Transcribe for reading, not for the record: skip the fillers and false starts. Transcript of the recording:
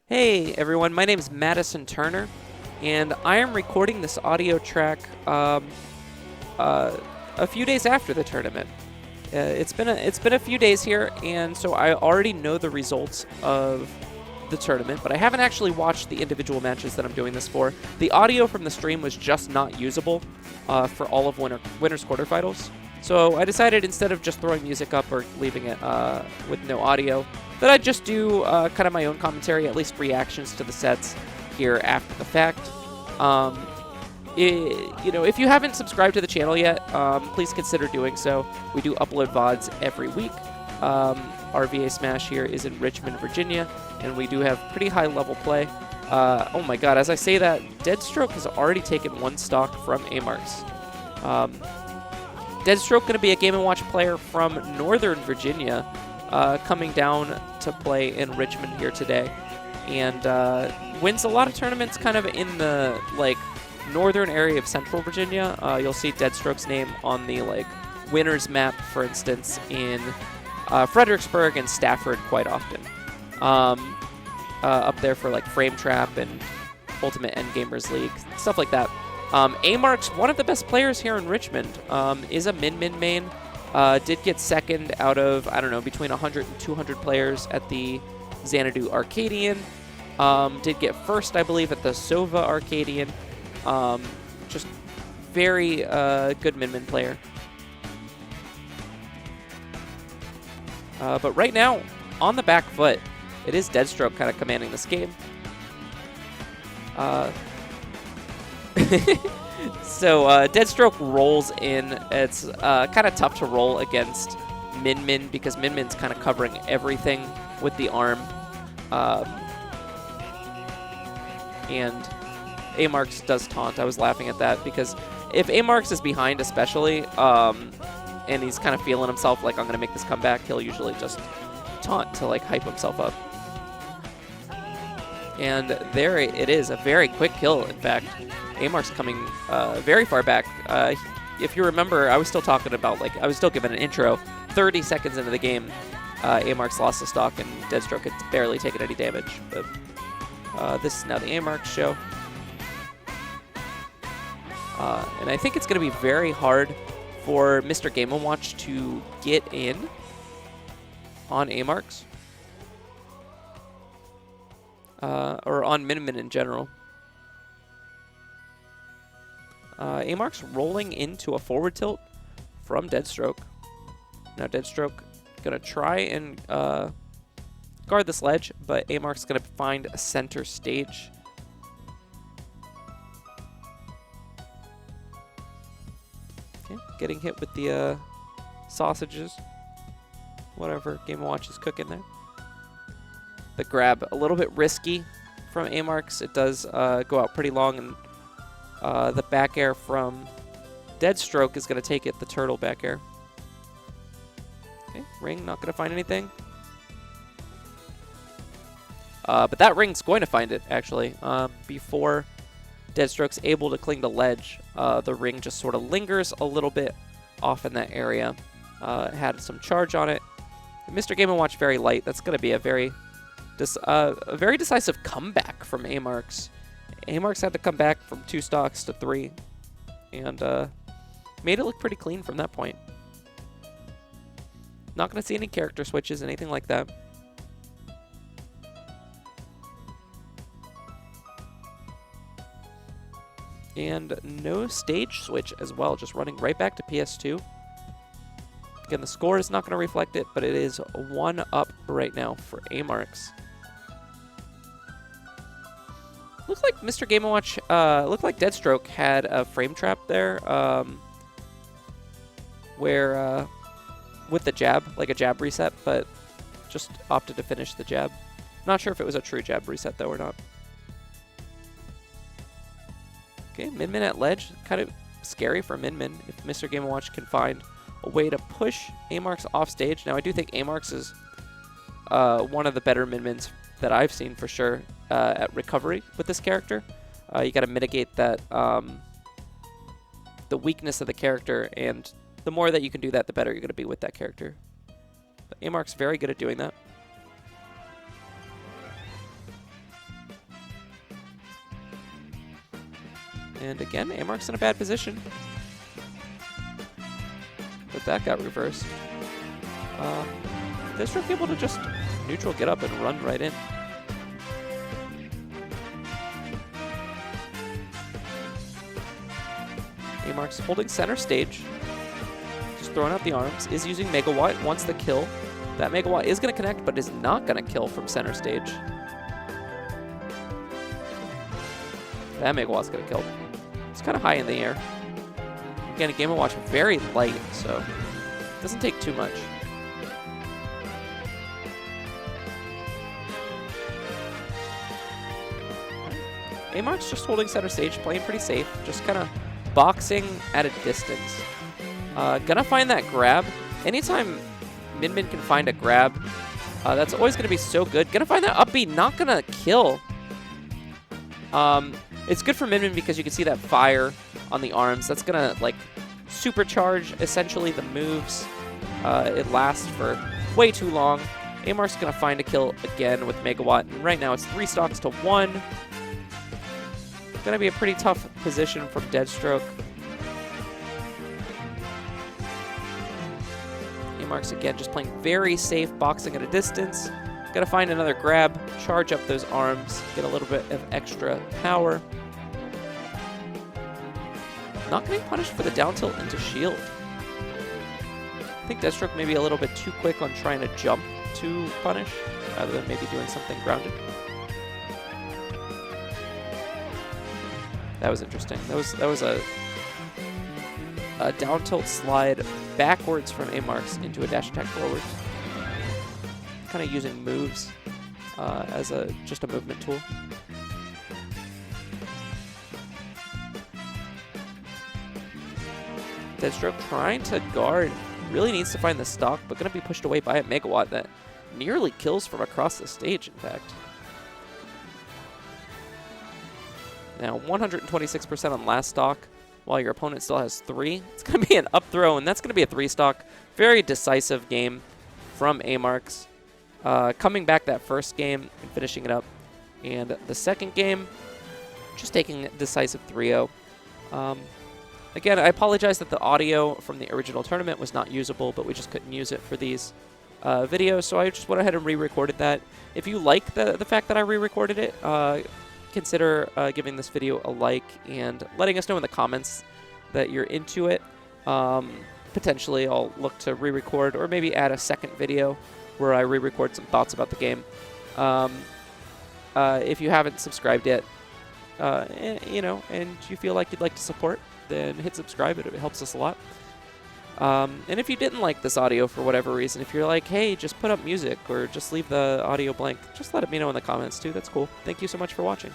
Hey everyone, my name is Madison Turner, and I am recording this audio track a few days after the tournament. It's been a few days here, and so I already know the results of the tournament, but I haven't actually watched the individual matches that I'm doing this for. The audio from the stream was just not usable for all of winners quarterfinals, so I decided instead of just throwing music up or leaving it with no audio, that I'd just do kind of my own commentary, at least reactions to the sets here after the fact. If you haven't subscribed to the channel yet, please consider doing so. We do upload VODs every week. RVA Smash here is in Richmond, Virginia, and we do have pretty high level play. Oh my god, as I say that, Deadstroke has already taken one stock from AmarX. Deadstroke going to be a Game & Watch player from Northern Virginia, coming down to play in Richmond here today, and wins a lot of tournaments kind of in the northern area of Central Virginia. You'll see Deadstroke's name on the winners map, for instance, in Fredericksburg and Stafford quite often. Up there for Frame Trap and Ultimate Endgamers League, stuff like that. AmarX, one of the best players here in Richmond, is a min main. Did get second out of, I don't know, between 100 and 200 players at the Xanadu Arcadian. Did get first, I believe, at the Sova Arcadian. Just very good min player. But right now, on the back foot, it is Deadstroke kind of commanding this game. So Deadstroke rolls in. It's kind of tough to roll against Min because Min's kind of covering everything with the arm. And AmarX does taunt. I was laughing at that because if AmarX is behind especially, and he's kind of feeling himself like, I'm going to make this comeback, he'll usually just taunt to hype himself up. And there it is, a very quick kill, in fact. AmarX coming very far back. If you remember, I was still talking about, I was still giving an intro. 30 seconds into the game, AmarX lost the stock and Deadstroke had barely taken any damage. But this is now the AmarX show. And I think it's going to be very hard for Mr. Game & Watch to get in on AmarX. Or on Min in general. AmarX rolling into a forward tilt from Deadstroke. Now Deadstroke going to try and guard this ledge, but AmarX going to find a center stage. Okay, getting hit with the sausages. Whatever Game & Watch is cooking there. The grab a little bit risky from AmarX. It does go out pretty long, and the back air from Deadstroke is going to take it, the turtle back air. Okay, ring not going to find anything. But that ring's going to find it, actually. Before Deadstroke's able to cling to ledge, the ring just sort of lingers a little bit off in that area. It had some charge on it. Mr. Game & Watch very light. That's going to be a very decisive comeback from AmarX. AmarX had to come back from 2 stocks to 3, and made it look pretty clean from that point. Not going to see any character switches, anything like that. And no stage switch as well, just running right back to PS2. Again, the score is not going to reflect it, but it is 1 up right now for AmarX. Looks like Mr. Game & Watch, looked like Deadstroke had a frame trap there, where, with the jab, like a jab reset, but just opted to finish the jab. Not sure if it was a true jab reset, though, or not. Okay, Min at ledge, kind of scary for Min if Mr. Game & Watch can find a way to push AmarX off stage. Now, I do think AmarX is one of the better Min-Mins that I've seen for sure at recovery with this character. You got to mitigate that the weakness of the character, and the more that you can do that, the better you're going to be with that character. But AmarX very good at doing that. And again, AmarX in a bad position. But that got reversed. Deadstroke able to just neutral get up and run right in. AmarX holding center stage. Just throwing out the arms. Is using Megawatt. Wants the kill. That Megawatt is going to connect, but is not going to kill from center stage. That Megawatt's going to kill. It's kind of high in the air. Again, a Game & Watch very light, so it doesn't take too much. AmarX just holding center stage, playing pretty safe, just kind of boxing at a distance. Gonna find that grab. Anytime Min Min can find a grab, that's always gonna be so good. Gonna find that up B, not gonna kill. It's good for Min Min because you can see that fire on the arms. That's gonna like supercharge essentially the moves. It lasts for way too long. AmarX gonna find a kill again with Megawatt, and right now it's 3 stocks to 1. Gonna be a pretty tough position from Deadstroke. AmarX again just playing very safe, boxing at a distance. Gotta find another grab, charge up those arms, get a little bit of extra power. Not getting punished for the down tilt into shield. I think Deadstroke may be a little bit too quick on trying to jump to punish, rather than maybe doing something grounded. That was interesting. That was a down tilt slide backwards from AmarX into a dash attack forwards. Kind of using moves as just a movement tool. Deadstroke trying to guard. Really needs to find the stock, but going to be pushed away by a Megawatt that nearly kills from across the stage, in fact. Now, 126% on last stock, while your opponent still has 3. It's going to be an up throw, and that's going to be a 3 stock. Very decisive game from AmarX. Coming back that first game and finishing it up. And the second game, just taking a decisive 3-0. Again, I apologize that the audio from the original tournament was not usable, but we just couldn't use it for these videos, so I just went ahead and re-recorded that. If you like the fact that I re-recorded it, consider giving this video a like and letting us know in the comments that you're into it. Potentially, I'll look to re-record or maybe add a second video where I re-record some thoughts about the game. If you haven't subscribed yet, and you feel like you'd like to support, then hit subscribe. It helps us a lot. And if you didn't like this audio for whatever reason, if you're like, hey, just put up music or just leave the audio blank, just let me know in the comments too. That's cool. Thank you so much for watching.